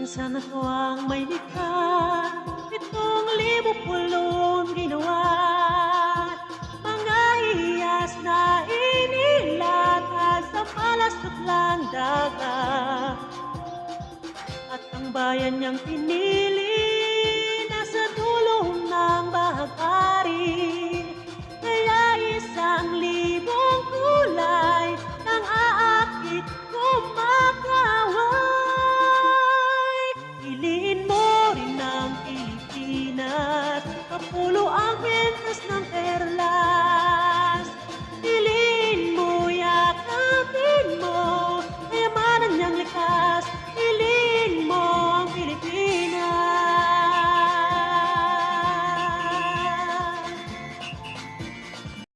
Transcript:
Sa nakawang may likha, 7,000 pulong ginawa. Mga hiyas na inilatag sa palasutlang dagat. At ang bayan niyang pinili nasa dulo ng bahagari. Kaya 1,000 kulay ng aakit kumakaway. Piliin mo rin ang Pilipinas, kapulo ang